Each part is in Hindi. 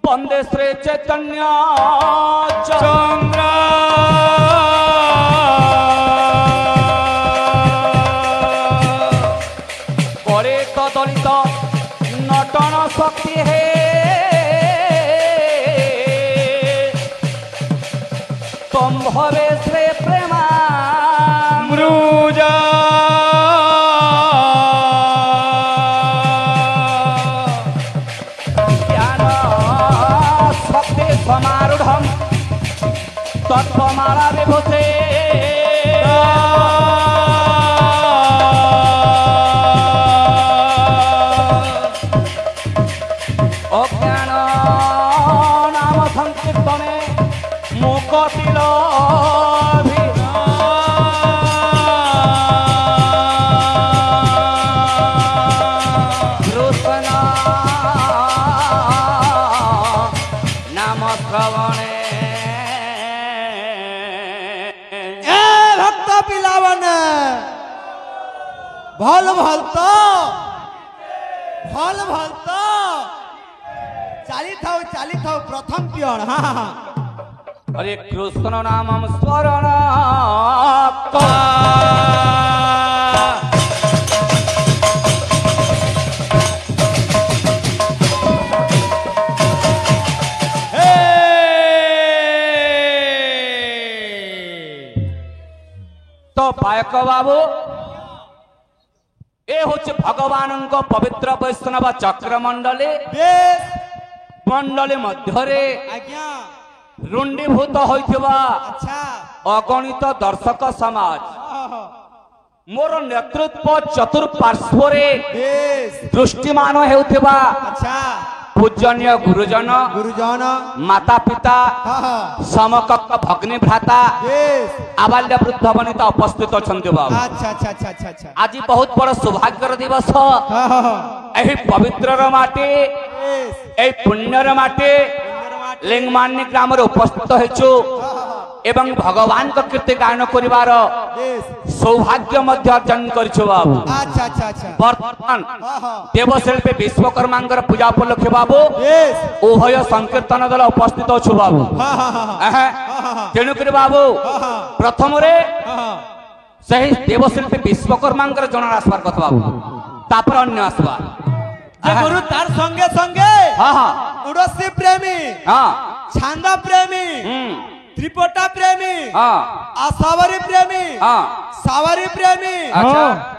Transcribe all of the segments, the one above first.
वंदे श्री चैतन्य चंद्र करे तो दलित नटन शक्ति है तुम भवे श्री प्रेमा मृजा समारूढ़ तत्वमाला विभूते अज्ञान नाम संकीर्तने मुकतिल भल भलता चाली थाओ प्रथम पियण हाँ हरे कृष्ण नाम स्मरण तो पायक बाबू ए होचे भगवान पवित्र वैष्णव चक्र मंडले मंडले मध्यरे आज्ञा रुंडीभूत होइथिबा अच्छा अगणित दर्शक समाज मोर नेतृत्व चतुर्पार्श्वरे दृष्टिमान हेउथिबा अच्छा पूजनीय गुरुजन माता पिता समकक्ष भग्नी भ्राता आबाल्य वृद्ध वनिता उपस्थित अछंती बाबू अच्छा आज बहुत बड़ सौभाग्यर दिवस एही पवित्र माटी ए पुण्यर माटी लिंगमानी ग्राम उपस्थित हेचु एवं भगवान का कीर्ति गायन करिवार सौभाग्य मध्य अर्जन करछु बाबू अच्छा वर्तमान देवशिल्पी विश्वकर्मा पूजा उपलक्ष्य बाबू उभय संकीर्तन दल उपस्थित अच्छु बाबू तेणुक बाबू प्रथम सही देवशिल्पी विश्वकर्मा जन आसबार कथ बाबू तापर अन्य आसबा गुरु तार संगे संगे उड़सी प्रेमी छांदा प्रेमी त्रिपोटा प्रेमी आसावरी प्रेमी सावरी प्रेमी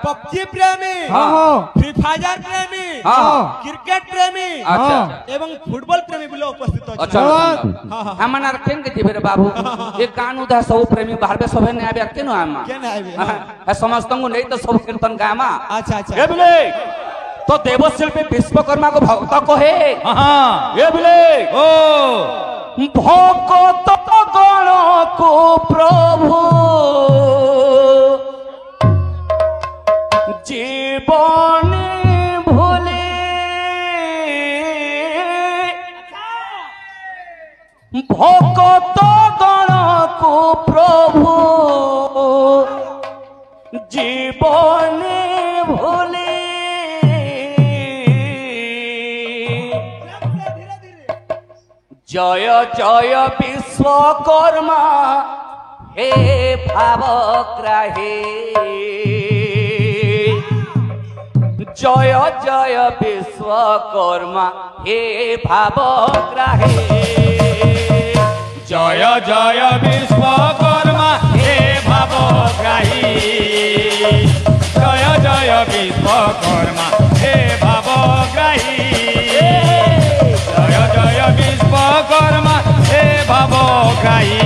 पबजी प्रेमी फ्री फायर प्रेमी क्रिकेट प्रेमी एवं फुटबॉल प्रेमी बोले उपस्थित अच्छा हमन आर केन के दिबे बाबू ए कानू दा सब प्रेमी बाहर सब ने आबे केन आमा केन आबे है समस्त को नहीं तो सब कीर्तन गामा अच्छा ए बोले तो देवशिल्पी विश्वकर्मा को भक्त कहे ये बोले ओ भक्त गण को प्रभु जीवन भूले भक्त गण को प्रभु जीवन भूले जय जय विश्वकर्मा हे भावग्राही जय जय विश्वकर्मा हे भावग्राही जय जय विश्वकर्मा हे भावग्राही जय जय विश्वकर्मा हे भावग्राही जय जय विश्वकर्मा हे भावग्राही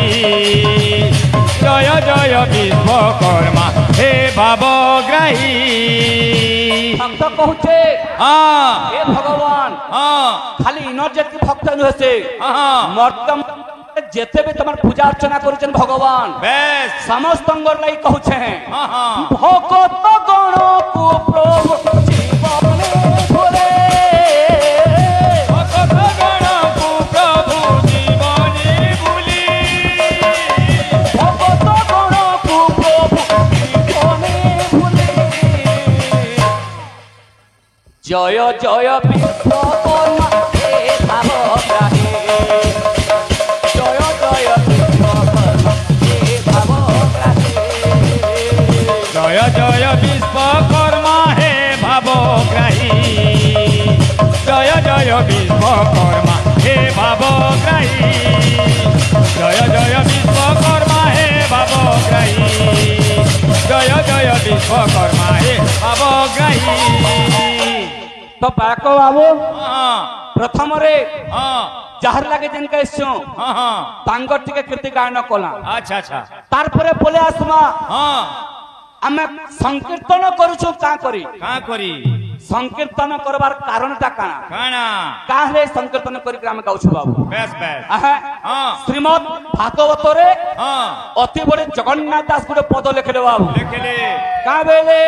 जय जय विश्वकर्मा हे भावग्राही भक्त कहूचे हे भगवान खाली इनर्जेट की भक्त नुहे से मर्तम जेते भी तुम पूजा अर्चना करुचन भगवान बेस समस्त लाई कहूचे हैं भगत गण को प्रभु जीवन भूले भगत गण को प्रभु जीवन भूले भगत गण को प्रभु जीवन भूले जय जय विश्वकर्मा हे भावग्राही জয় বিশ্বকর্মা হে ভাবগ্রাহী জয় জয় বিশ্বকর্মা হে ভাবগ্রাহী জয় জয় বিশ্বকর্মা হে ভাবগ্রাহী তো পাক বাবু হ্যাঁ প্রথম রে হ্যাঁ যাহার লাগে যেন কইছো হ্যাঁ হ্যাঁ তাঙ্গর টিকে কীর্তি গায়ন কলা আচ্ছা আচ্ছা তারপরে বলে আসমা হ্যাঁ আমি সংকীর্তন করুছু কা করি কা করি সংকীর্তন করবার কারণটা কানা কানা কাহলে সংকীর্তন করি আমি গাউছু বাবু বেশ বেশ আহা হ্যাঁ শ্রীমদ ভাগবতরে হ্যাঁ অতি বড় জগন্নাথ দাস গুলো পদ লিখলে বাবু লিখলে কা বেলে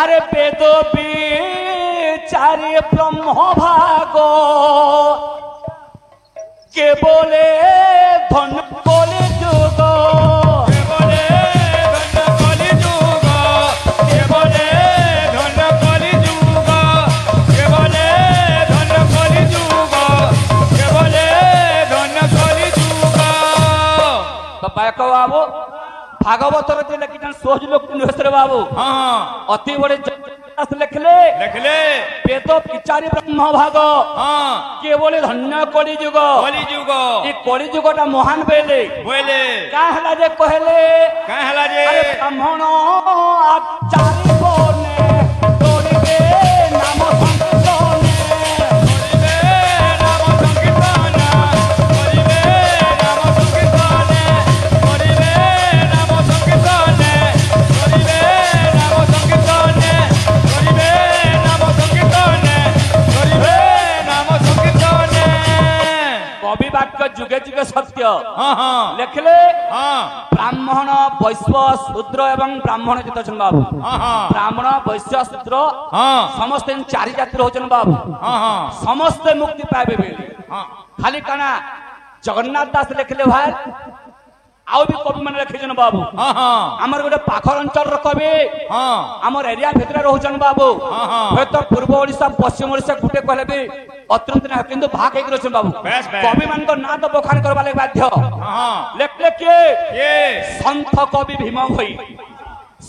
আরে বেদ বিচারে ব্রহ্ম ভাগ কে বলে ধন বলে যুগ বলে ধন্য কলি যুগ কে বলে ধন্য কলি যুগ কে বলে ধন্য কলি যুগ কে বলে ধন্য কলি যুগ তো পায়ক বাবু ভাগবতর যে লিখিছেন সোজ লোক হেসরে বাবু হ্যাঁ অতি বড় দাস লিখলে লিখলে বেদ বিচারে ব্রহ্ম ভাগ হ্যাঁ কে বলে ধন্য কলি যুগ কলি যুগ এই কলি যুগটা মহান বেলে বলে কা হেলা যে কহেলে কা হেলা যে আরে ব্রাহ্মণ আচারি বনে তোরিবে নাম সংকীর্তনে করিবে নাম সংকীর্তন করিবে নাম সংকীর্তন করিবে নাম সংকীর্তন করিবে নাম সংকীর্তন করিবে নাম সংকীর্তন করিবে নাম সংকীর্তন কবি বাক্য যুগে যুগে সত্য হ্যাঁ হ্যাঁ লেখলে হ্যাঁ ব্রাহ্মণ বৈশ্য শূদ্র এবং ব্রাহ্মণ যেতে অছেন বাবু হ্যাঁ হ্যাঁ ব্রাহ্মণ বৈশ্য শূদ্র হ্যাঁ ସମସ୍ତେ ଚାରି ଜାତିର ହଉଛନ୍ତି ବାବୁ হ্যাঁ হ্যাঁ ସମସ୍ତେ ମୁକ୍ତି ପାଇବେ ବୋଲି হ্যাঁ ଖାଲି କାଣା ଜଗନ୍ନାଥ ଦାସ ଲେଖିଲେ ଭାଇ ଆଉ ବି କବି ମାନେ ଲେଖିଛନ୍ତି ବାବୁ হ্যাঁ হ্যাঁ ଆମର ଗୋଟେ ପାଖର ଅଞ୍ଚଳର କବି হ্যাঁ ଆମର ଏରିଆ ଭିତରେ ରହୁଛନ୍ତି ବାବୁ ହଁ, ହଁ। ହୁଏତ ପୂର୍ବ ଓଡିଶା ପଶ୍ଚିମ ଓଡିଶା ଗୋଟେ କହିଲେ ବି ଅତ୍ୟୁକ୍ତି ନାହିଁ କିନ୍ତୁ ଭାଗ ହେଇକି ରହୁଛନ୍ତି ବାବୁ ବେଶ, ବେଶ। କବି ମାନଙ୍କ ନାଁ ତ ବଖାଣ କରିବା ଲାଗି ବାଧ୍ୟ হ্যাঁ ଲେଖିଲେ କିଏ কে ସନ୍ଥ କବି ଭୀମ ଭୋଇ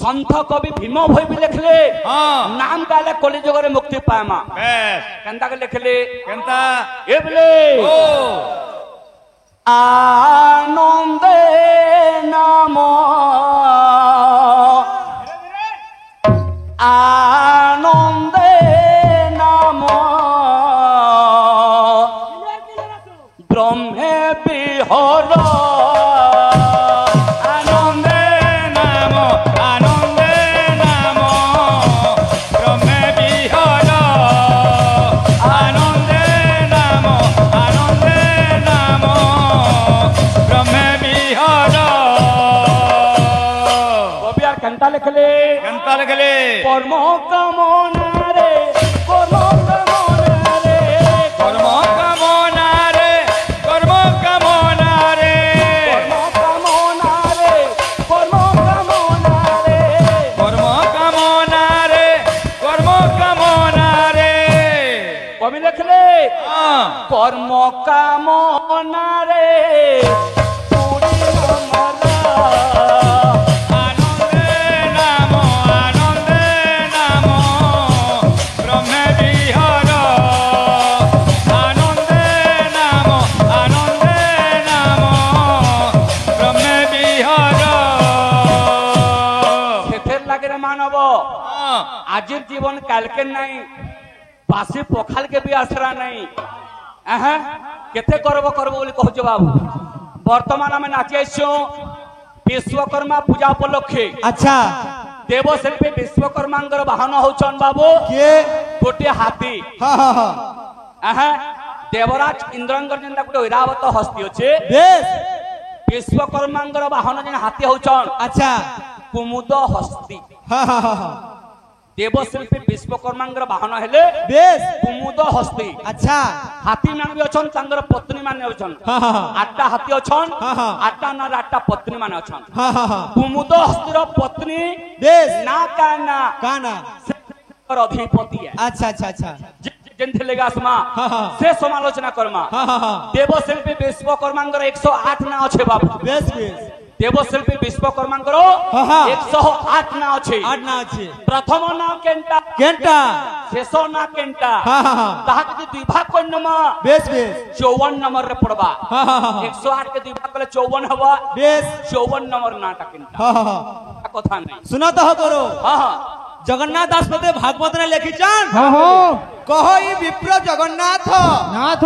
ସନ୍ଥ କବି ଭୀମ ଭୋଇ ବି ଲେଖିଲେ হ্যাঁ ନାମ ଗାଲେ କଲି ଯୁଗରେ ମୁକ୍ତି ପାଏମା বেশ କେନ୍ତା କରି ଲେଖିଲେ কেনতা ଏ ବେଲେ ও আনন্দে নাম আনন্দে নাম ব্রহ্মে বিহর আনন্দে নাম আনন্দে নাম ব্রহ্মে বিহর আনন্দে নাম আনন্দে নাম ব্রহ্মে বিহর কবি আর কেনতা লেখলে কেনতা লাগলে কর্ম কামনারে কর্ম কামনারে কর্ম কামনারে কর্ম কামনারে কর্ম কামনারে কর্ম কামনারে কর্ম কামনারে কর্ম কামনারে কবি লেখলে হ্যাঁ কর্ম কামনারে পুরি আমরা আনন্দে নাম আনন্দে নাম ব্রহ্মে বিহর আনন্দে নাম আনন্দে নাম ব্রহ্মে বিহর সেথের লাগে রে মানব হ্যাঁ আজির জীবন কালকে নাই বাসি পখালকে বি আশ্রা নাই কেতে করব করব বলে কହୁଛ বাবু বর্তমান আমি নাচি আসছো বিশ্বকর্মা পূজা উপলক্ষে আচ্ছা দেবশিল্পী বিশ্বকর্মাঙ্কর বাহন হচ্ছন বাবু কে গোটিয়ে হাতী হ্যাঁ হ্যাঁ হ্যাঁ দেবরাজ ইন্দ্রঙ্কর যেটা গোটে ঐরাবত হস্তি অছে বেশ বিশ্বকর্মাঙ্কর বাহন যেন হাতী হচ্ছন আচ্ছা কুমুদ হস্তি হ্যাঁ হ্যাঁ হ্যাঁ হ্যাঁ দেবশিল্পী বিশ্বকর্মাঙ্কর বাহন হেলে বেশ কুমুদ হস্তি আচ্ছা হাতী মানে বি অছন তাঙ্কর পত্নী মানে অছন হ্যাঁ হ্যাঁ হ্যাঁ আটটা হাতী অছন হ্যাঁ, হ্যাঁ। আটটা না আটটা পত্নী মানে অছন হ্যাঁ হ্যাঁ হ্যাঁ কুমুদ হস্তির পত্নী বেশ না কানা কানা অধিপতি আচ্ছা আচ্ছা আচ্ছা যেমথি লেগে আসমা হ্যাঁ, হ্যাঁ। সে সমালোচনা করমা হ্যাঁ হ্যাঁ হ্যাঁ দেবশিল্পী বিশ্বকর্মাঙ্কর 108 না আছে বাবু বেশ বেশ देवशिल्पी विश्वकर्मा हाँ, हाँ। 108 ना अच्छे 8 ना अच्छे प्रथम ना केंटा केंटा शेष ना केंटा हाँ हाँ हाँ ताहा के दुई भाग कोनमा बेस बेस 54 नंबर रे पड़बा हाँ हाँ हाँ 108 के दुई भाग कले 54 हवा बेस 54 नंबर नाटा केंटा हाँ हाँ हाँ कथा नहीं सुना तो करो हाँ हाँ जगन्नाथ दास पते भागवत ने लिखिछन हाँ हो कहो ई विप्र जगन्नाथ नाथ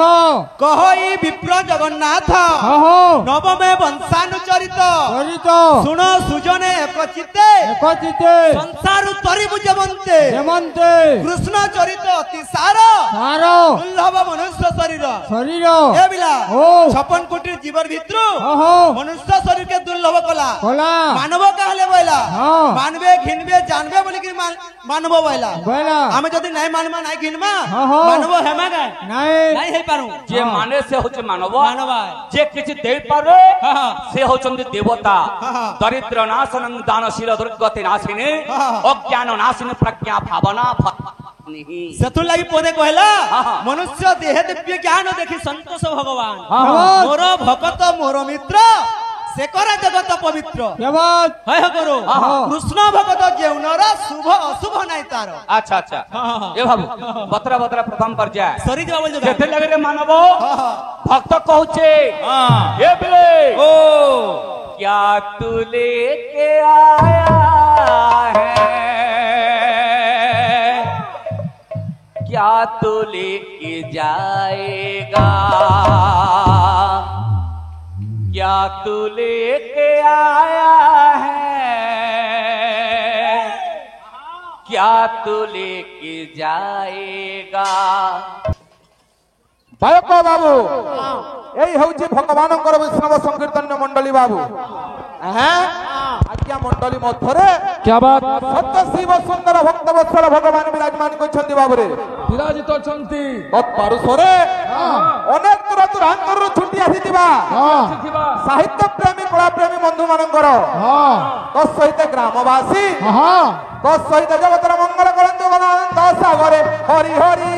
कहो ई विप्र जगन्नाथ हाँ हो नवमे वंशानुचरित चरित सुनो सुजने एक चित्ते एकचिते संसार तरिबु जमन्ते हेमन्ते कृष्ण चरित अति सार सार दुर्लभ मनुष्य शरीर शरीर ए बिला ओ 56 कोटी जीवर भितरु हाँ हो मनुष्य शरीर के दुर्लभ कला कला मानव कहले बोला हाँ मानवे घिनबे जानबे बोली कि मानव बोला बोला आमे जदी नहीं मानमा नहीं घिनमा हाँ, हाँ। मानव हेमा गए नहीं नहीं हे पारू जे माने से होचे मानव मानव जे किछि दे पारे हाँ, हाँ। से होचंदी देवता हाँ, हाँ। दरिद्र नाशनं दानशील दुर्गति नाशिनी हाँ, हाँ। अज्ञान नाशिनी प्रज्ञा भावना नहीं सेतु लागि पोदे कहला हाँ, हाँ। मनुष्य देह दिव्य ज्ञान देखि संतोष भगवान हाँ, हाँ। मोर भगत मोर मित्र से करे जगत पवित्र क्या बात है करो हाँ, हाँ। कृष्ण भगत जेउनर शुभ अशुभ नहीं तार अच्छा अच्छा हाँ, हाँ। ये बाबू बतरा बतरा प्रथम पर जाए सरी जवाब बोल जेते लगे रे मानव हाँ, हाँ। भक्त कहूचे हाँ ये बिले ओ क्या तू लेके आया है क्या तू लेके जाएगा क्या तू लेके आया है क्या तू लेके जाएगा बायक बाबू यही हूँ भगवान वैष्णव संकीर्तन मंडली बाबू आज्ञा मंडली मध्य क्या बात सत्य शिव सुंदर भक्त वत्सल भगवान विराजमान करछन्ति बाबू रे विराजित छन्ति तत्पारुषरे अनेक दूर दूरांतर छुट्टी आसीथिबा साहित्य प्रेमी कला प्रेमी बंधु मानकर तत्सहित ग्रामवासी तत्सहित जगतर मंगल करंतु गणानंद सागरे हरि हरि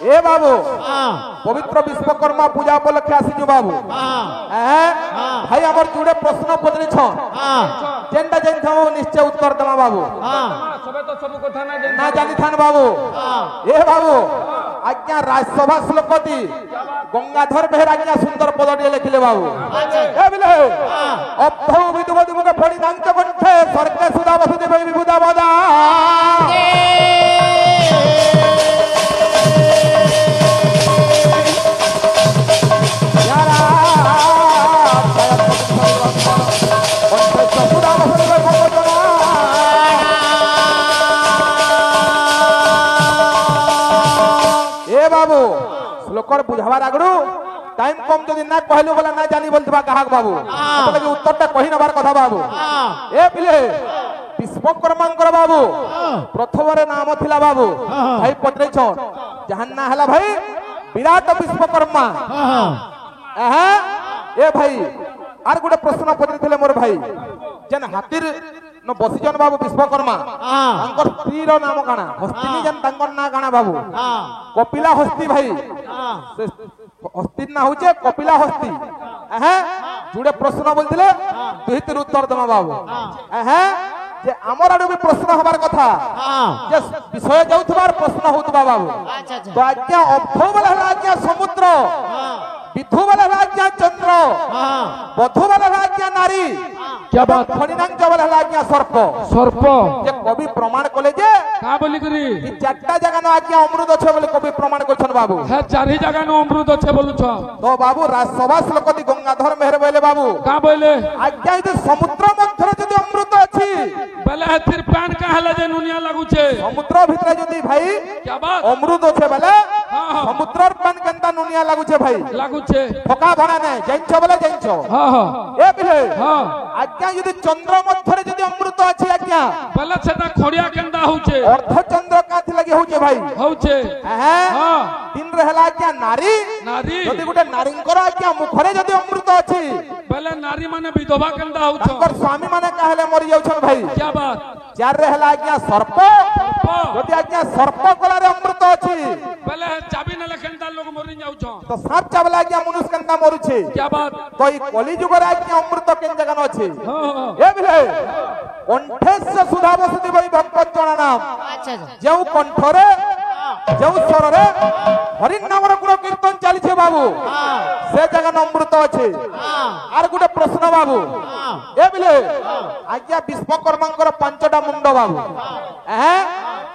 ए बाबू पवित्र विश्वकर्मा पूजा उपलक्षे आसीजु बाबू भाई हमर जुड़े प्रश्न पचरी छन जेंटा जेंथा निश्चय उत्तर दमा बाबू सबे तो सब कथा ना जानी थान बाबू ए बाबू आज्ञा राज्यसभा श्लोकती गंगाधर बेहर आज्ञा सुंदर पदटी लिखिले बाबू ए बिले अभौ विदुवदि मुखे फणी दांत कंठे स्वर्गे सुधा वसुदेव विबुधा बदा बाबू श्लोकर बुझावार आगड़ू टाइम कम जदि ना कहलु बोला ना जानी बोलतबा काहाक बाबू मतलब उत्तरटा कहि नबार कथा बाबू ए पिले विश्वकर्मांकर बाबू प्रथम रे नाम थिला बाबू भाई पटरे छन जहां ना हला भाई विराट विश्वकर्मा ए भाई आर गुटे प्रश्न पचरी थिले मोर भाई जन हातीर न बसिजन बाबू विश्वकर्मा अंकर स्त्री रो नाम काना हस्तिनी जन तंकर ना काना बाबू कपिला हस्ती भाई हस्ती ना होचे कपिला हस्ती जुड़े प्रश्न बोलथिले दुहितिर उत्तर दमा बाबू जे हमर आडू भी प्रश्न हबार कथा जे विषय जाउथबार प्रश्न होतबा बाबू तो आज्ञा अभो वाला आज्ञा समुद्र विधु वाला आज्ञा चंद्र बधु वाला आज्ञा नारी क्या बात फणिनांग वाला आज्ञा सर्प सर्प जे कवि प्रमाण कले जे का बोली करी इ चारटा जगह न आज्ञा अमृत अछि बोले कवि प्रमाण करछन बाबू है चारि जगह नो अमृत अच्छे बोलु छ तो बाबू राजसभा श्लोकति गंगाधर मेहर बोले बाबू का बोले आज्ञा इदे समुद्र मध्य जदि अमृत अछि बेले हथिर पान का हला जे नुनिया लागु छे समुद्र भितर जदि भाई क्या बात अमृत अछि बोले हां समुद्रर पान केनता नुनिया लागु छे भाई लागु छे ठोका भरा नै जैंछ बोले जैंछ हां हां ए बिले हां आज्ञा यदि चंद्र मध्य जदि अमृत अछि आज्ञा बेले सेटा खड़िया केंदा होचे अर्ध चंद्र काथि लगे होचे भाई होचे हां तीन रहला आज्ञा नारी नारी जदि गुटे नारींकर आज्ञा मुखरे जदि अमृत अछि बेले नारी माने विधवा केंदा होछ तांकर स्वामी माने कहले मरि जाउछन भाई क्या बात चार रहला आज्ञा सर्प सर्प যদি আজ্ঞা সর্প গলারে অমৃত আছে पहले चाबी न लेखन लोग मरी जाऊ छो তো সাপ চাবলা আজ্ঞা মনুষ্য কেনকা মরুছে क्या बात তো এই কলি যুগরে আজ্ঞা অমৃত কেন জায়গা আছে हाँ এ বিলে কণ্ঠেশ সুধা বসতি বই ভক্ত জনা নাম আচ্ছা যেউ কণ্ঠরে যেউ স্বরে হরিণ নামর গুণ কীর্তন চালিছে বাবু সে জায়গা অমৃত আছে আর গোটে প্রশ্ন বাবু এ বিলে আজ্ঞা বিশ্বকর্মাঙ্কর পাঁচটা মুন্ড বাবু হ্যাঁ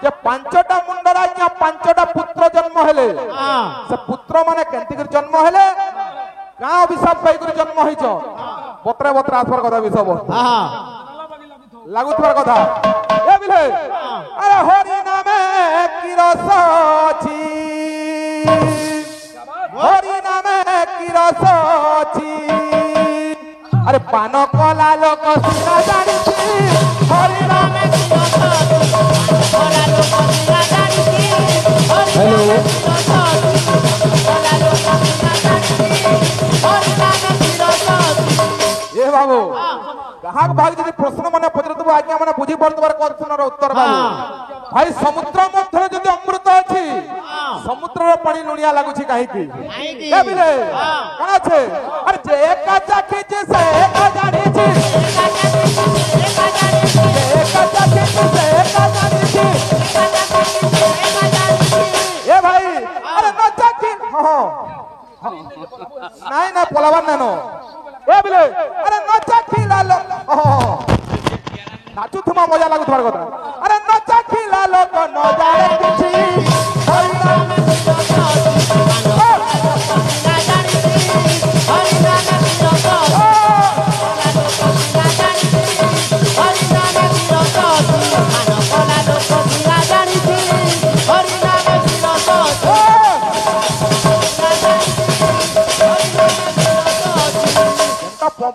যে পাঁচটা মুন্ডর আজ্ঞা পাঁচটা পুত্র জন্ম হেলে সে পুত্র মানে কেন্তি করে জন্ম হেলে কাঁ অভিশাপ পাই করে জন্ম হইছ বত্রে বত্রে আসবার কথা বিষব লাগুতবার কথা এ বিলে আরে হরি নামে কি রস আছে হরি নামে কি রস আছে আরে পান কলা লোক শুনা জানিছি হরি নামে কি রস হ্যালো এ বাবু কাহাক ভাগ যদি প্রশ্ন মানে পচারে দেবো আজ্ঞা মানে বুঝি পারবার কোশ্চেনের উত্তর বাবু ভাই সমুদ্র মধ্যে যদি অমৃত আছে সমুদ্রের পানি লুণিয়া লাগুছি কাহিকি এ বিলে কোন আছে আরে যে একা চাখিছে সে একা জানিছি একা চাখিছে সে একা জানিছি এ ভাই আরে ন চাখি নাই না পলাবার নেন এ বিলে আরে ন চাখি লালো নাচু থুমা মজা লাগুথার কথা আরে ন চাখি লালো তো ন জানে কিছু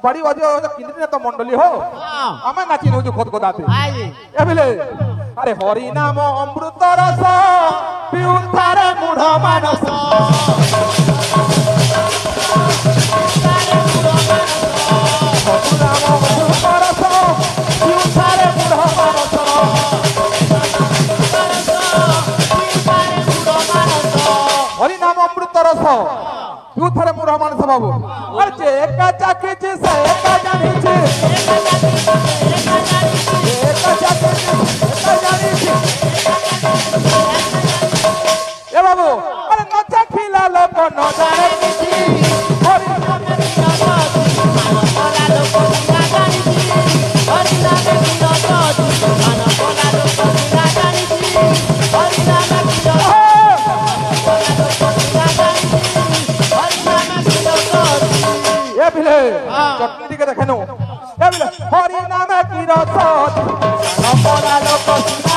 बड़ी वजह किंतु तो मंडली हो हमें नाची नु खुद को दाते ए बिले अरे हरि नाम अमृत रस पिउथारे मूढ़ मानस हरि नाम अमृत रस पिउथारे मूढ़ मानस बाबू अरे जे एका चाखिछि से एका जानिछि एका चाखिछि एका जानिछि ए बाबू अरे न चाखिला लोक न जाने किछि हरि नाम ए बिले चटनी दिके देखनो ए बिले हरि नाम की रस न परा लोक